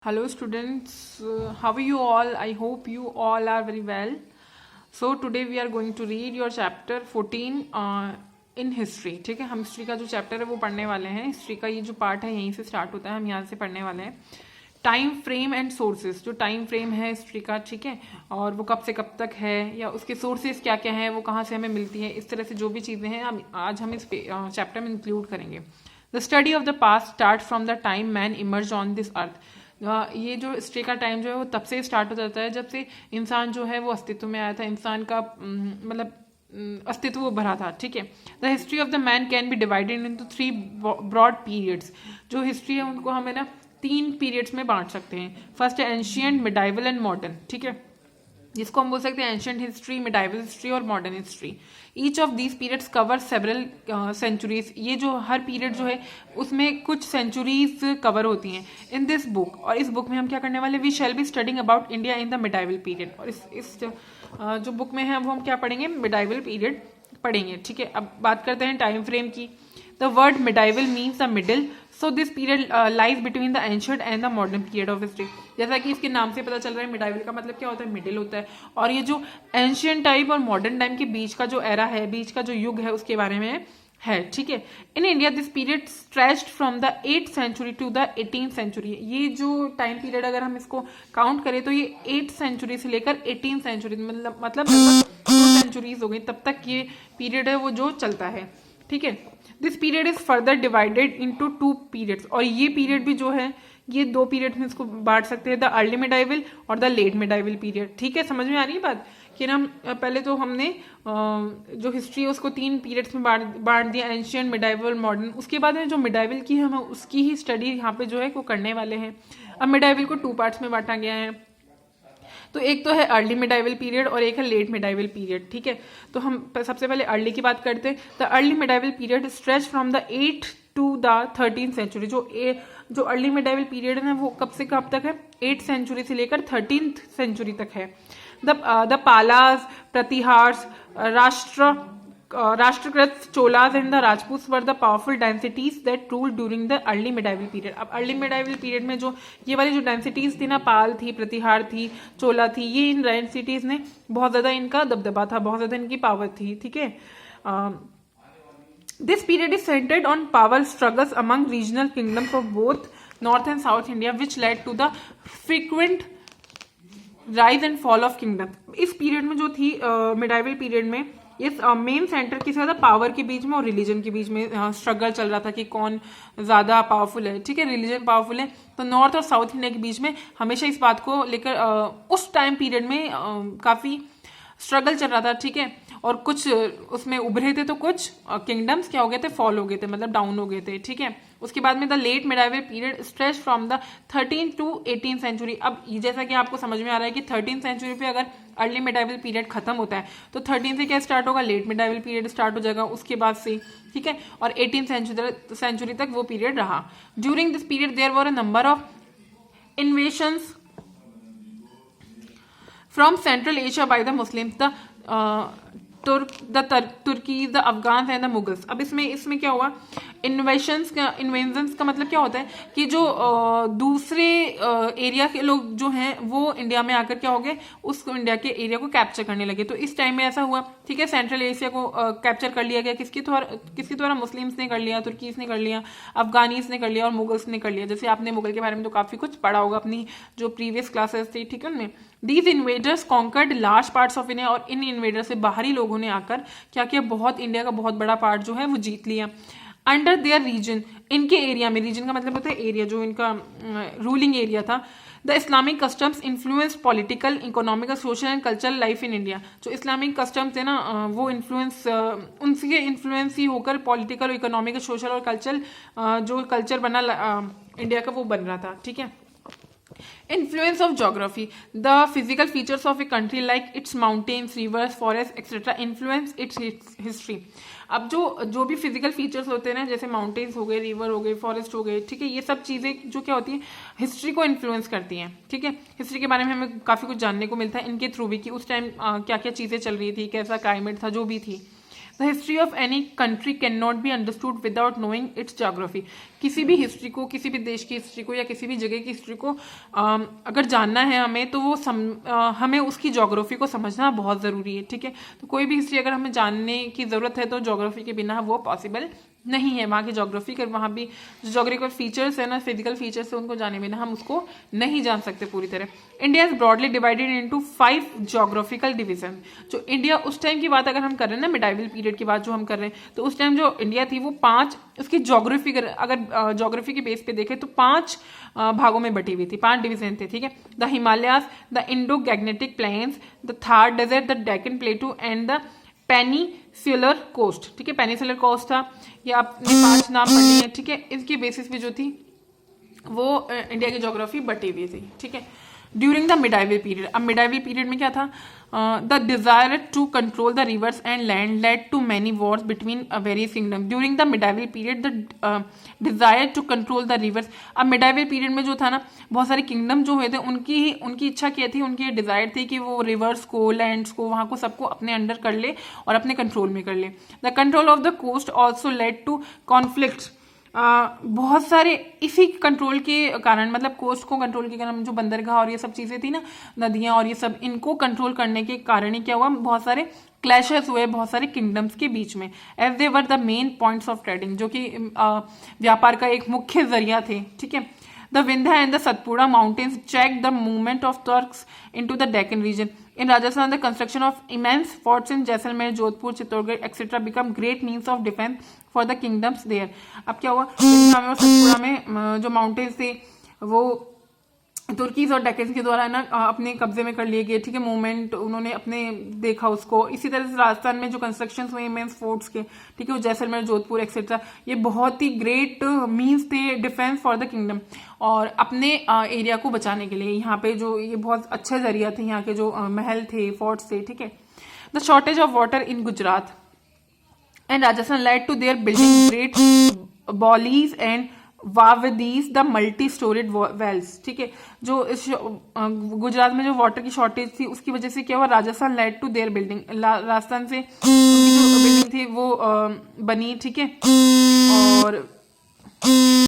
Hello students, how are you all? I hope you all are very well. So today we are going to read your chapter 14 in history. ठीक है, हम history का जो chapter है वो पढ़ने वाले हैं. हिस्ट्री का ये जो पार्ट है यहीं से स्टार्ट होता है, हम यहाँ से पढ़ने वाले हैं. टाइम फ्रेम एंड सोर्सेज, जो टाइम फ्रेम है हिस्ट्री का, ठीक है, और वो कब से कब तक है या उसके सोर्सेज क्या क्या हैं, वो कहाँ से हमें मिलती है, इस तरह से जो भी चीज़ें हैं आज हम इस चैप्टर में इंक्लूड करेंगे. The study of the past start from the time man emerge on this earth. ये जो हिस्ट्री का टाइम जो है वो तब से स्टार्ट हो जाता है जब से इंसान जो है वो अस्तित्व में आया था. इंसान का मतलब अस्तित्व वो भरा था. ठीक है. The history of the man can be divided into 3 broad periods. जो हिस्ट्री है उनको हमें ना 3 पीरियड्स में बांट सकते हैं. फर्स्ट है एंशियंट, मिडाइवल एंड मॉडर्न. ठीक है, जिसको हम बोल सकते हैं एंशियंट हिस्ट्री, मिडाइवल हिस्ट्री और modern history. Each of these periods cover several centuries. ये जो हर पीरियड जो है उसमें कुछ सेंचुरीज कवर होती हैं इन दिस बुक. और इस बुक में हम क्या करने वाले, we shall be studying about India in the medieval period. और इस जो बुक में है वो हम क्या पढ़ेंगे, मिडाइवल पीरियड पढ़ेंगे. ठीक है, अब बात करते हैं टाइम फ्रेम की. The word medieval means the middle. So this period lies between the ancient and the modern period of history. जैसा कि इसके नाम से पता चल रहा है, मिडाइवल का मतलब क्या होता है, मिडिल होता है. और ये जो एंशियंट टाइम और मॉडर्न टाइम के बीच का जो एरा है, बीच का जो युग है, उसके बारे में है. ठीक है. In India this period stretched from the 8th century to the 18th century. ये जो टाइम पीरियड अगर हम इसको काउंट करें तो ये 8th सेंचुरी से लेकर 18th सेंचुरी मतलब 2 सेंचुरीज हो गई, तब तक ये पीरियड है वो जो चलता है. ठीक है. This period is further divided into 2 periods. और ये पीरियड भी जो है ये 2 पीरियड में इसको बांट सकते हैं, द अर्ली मिडाइवल और द लेट मिडाइवल पीरियड. ठीक है, समझ में आ रही है बात कि ना. पहले तो हमने जो हिस्ट्री है उसको 3 पीरियड्स में बांट दिया, एंशियंट, मिडाइवल, मॉडर्न. उसके बाद में जो मिडाइवल की हम उसकी ही स्टडी यहाँ पे जो है वो करने वाले हैं. अब मिडाइवल को 2 पार्ट्स में बांटा गया है. तो एक तो है अर्ली मिडाइवल पीरियड और एक है लेट मिडाइवल पीरियड. ठीक है, तो हम सबसे पहले अर्ली की बात करते हैं. The early medieval period stretch from the 8th to the 13th century. जो अर्ली मिडाइवल पीरियड है वो कब से कब तक है, 8th सेंचुरी से लेकर 13th सेंचुरी तक है. The Palas, Pratiharas, Rashtrakutas, Cholas and the Rajput were the powerful dynasties that rule during the early medieval period. अब अर्ली मिडाइवल पीरियड में जो ये वाली जो डेंसिटीज थी ना, पाल थी, प्रतिहार थी, चोला थी, ये इन डेंसिटीज ने बहुत ज्यादा इनका दबदबा था, बहुत ज्यादा इनकी पावर थी. ठीक है. This period is centred on power struggles among regional kingdoms of both north and south India which led to the frequent rise and fall of kingdom. इस पीरियड में जो थी मिडाइवल पीरियड में, इस मेन सेंटर किसी ज्यादा power के बीच में और रिलीजन के बीच में स्ट्रगल चल रहा था कि कौन ज्यादा पावरफुल है. ठीक है, रिलीजन पावरफुल है तो नॉर्थ और साउथ इंडिया के बीच में हमेशा इस बात को लेकर उस टाइम पीरियड में काफी स्ट्रगल चल रहा था. ठीक है, और कुछ उसमें उभरे थे तो कुछ किंगडम्स क्या हो गए थे, फॉल हो गए थे, मतलब डाउन हो गए थे. ठीक है. उसके बाद में the late medieval period stretch from the 13th to 18th century. अब जैसा कि आपको समझ में आ रहा है कि 13th सेंचुरी पे अगर अर्ली मिडाइवल पीरियड खत्म होता है तो 13th से क्या स्टार्ट होगा, लेट मिडाइवल पीरियड स्टार्ट हो जाएगा उसके बाद से. ठीक है, और 18th सेंचुरी तक वो पीरियड रहा. During this period there were a number of invasions from Central Asia by the Muslims, the Turkis, the Afghan and the Mughals. अब इसमें क्या हुआ, इन्वेशंस का मतलब क्या होता है कि जो दूसरे एरिया के लोग जो हैं वो इंडिया में आकर क्या हो गए, उस इंडिया के एरिया को कैप्चर करने लगे. तो इस टाइम में ऐसा हुआ. ठीक है, सेंट्रल एशिया को कैप्चर कर लिया गया. किसके द्वारा, मुस्लिम्स ने कर लिया, तुर्कीज ने कर लिया, अफगानीज ने कर लिया और मुगल्स ने कर लिया. जैसे आपने मुगल के बारे में तो काफी कुछ पढ़ा होगा अपनी जो प्रीवियस क्लासेस थी. ठीक है, उनमें these invaders conquered large parts of India. और इन इन्वेडर से बाहरी लोगों ने आकर क्या किया, बहुत इंडिया का बहुत बड़ा पार्ट जो है वो जीत लिया. अंडर देयर रीजन, इनके एरिया में, रीजन का मतलब होता है एरिया, जो इनका रूलिंग एरिया था. The Islamic customs influence political, economical, social and cultural life in India. जो इस्लामिक कस्टम्स है ना वो इन्फ्लुएंस, उनसे इन्फ्लुएंस ही होकर पॉलिटिकल, इकोनॉमिकल, सोशल और कल्चरल जो कल्चर बना इंडिया का वो बन रहा था. ठीक है. Influence of geography, the physical features of a country like its mountains, rivers, forests, etc. influence its history. अब जो भी फिजिकल फीचर्स होते हैं ना, जैसे माउंटेन्स हो गए, रिवर हो गए, फॉरेस्ट हो गए, ठीक है, ये सब चीजें जो क्या होती है, हिस्ट्री को इन्फ्लुएंस करती हैं. ठीक है, हिस्ट्री के बारे में हमें काफी कुछ जानने को मिलता है इनके थ्रू भी कि उस टाइम क्या क्या चीजें चल रही थी, कैसा क्लाइमेट था, जो भी थी. The history of any country can not be understood without knowing it's geography. किसी भी हिस्ट्री को, किसी भी देश की हिस्ट्री को या किसी भी जगह की हिस्ट्री को अगर जानना है हमें, तो वो हमें उसकी ज्योग्राफी को समझना बहुत ज़रूरी है, ठीक है। तो कोई भी हिस्ट्री अगर हमें जानने की ज़रूरत है तो ज्योग्राफी के बिना वो पॉसिबल नहीं है। वहाँ की ज्योग्राफी कर, वहाँ भी जो ज्योग्राफिकल फीचर्स है ना, फिजिकल फीचर्स है, उनको जाने बिना हम उसको नहीं जान सकते पूरी तरह। India is broadly divided into 5 geographical division. जो इंडिया उस टाइम की बात अगर हम कर रहे हैं ना, मिडाइवल पीरियड की बात जो हम कर रहे हैं, तो उस टाइम जो इंडिया थी वो 5, उसकी ज्योग्राफी अगर ज्योग्राफी के बेस पे देखें तो 5 भागों में बटी हुई थी, 5 डिवीजन थे, ठीक है। The Himalayas, the Indo Gangetic plains, the Thar desert, the Deccan plateau and the peninsular coast, ठीक है। पेनिसुलर कोस्ट था, ये आपने 5 नाम पढ़ लिए, ठीक है। इसके बेसिस पे जो थी वो इंडिया की ज्योग्राफी बटी हुई थी, ठीक है। ड्यूरिंग द मिडाइवल पीरियड, अब मिडाइवल पीरियड में क्या था, the desire to control the rivers and land led to many wars between various kingdom. During the medieval period the desire to control the rivers, अब medieval period में जो था ना, बहुत सारे किंगडम जो हुए थे, उनकी इच्छा क्या थी, उनकी डिजायर थी कि वो रिवर्स को, लैंड्स को, वहां को सबको अपने अंडर कर ले और अपने कंट्रोल में कर ले। The control of the coast also led to conflict, बहुत सारे इसी कंट्रोल के कारण, मतलब कोस्ट को कंट्रोल के कारण, जो बंदरगाह और ये सब चीजें थी ना, नदियां और ये सब, इनको कंट्रोल करने के कारण ही क्या हुआ, बहुत सारे क्लैशेस हुए बहुत सारे किंगडम्स के बीच में। As they were the main points of trading, जो कि व्यापार का एक मुख्य जरिया थे, ठीक है। The Vindhya and the Satpura mountains checked the movement of Turks into the Deccan region. In Rajasthan, the construction of immense forts in Jaisalmer, Jodhpur, Chittorgarh, etc. become great means of defense for the kingdoms there. अब क्या हुआ, विंध्या में और सतपुड़ा में जो mountains थे वो तुर्कीज और डेक्कन के द्वारा ना अपने कब्जे में कर लिए गए, ठीक है। मूवमेंट उन्होंने अपने देखा उसको। इसी तरह से राजस्थान में जो कंस्ट्रक्शंस हुए इमेंस फोर्ट्स के, ठीक है, वो जैसलमेर, जोधपुर एक्सेट्रा, ये बहुत ही ग्रेट मींस थे डिफेंस फॉर द किंगडम, और अपने एरिया को बचाने के लिए यहाँ पे जो ये बहुत अच्छा जरिया थे, यहाँ के जो महल थे, फोर्ट्स थे, ठीक है। The shortage of water in Gujarat and Rajasthan led to their building great baolis and vavdis the multi storeyed wells, ठीक है। जो इस गुजरात में जो वाटर की शॉर्टेज थी उसकी वजह से क्या हुआ, Rajasthan led to their building, Rajasthan से उनकी जो बिल्डिंग थी वो बनी, ठीक है। और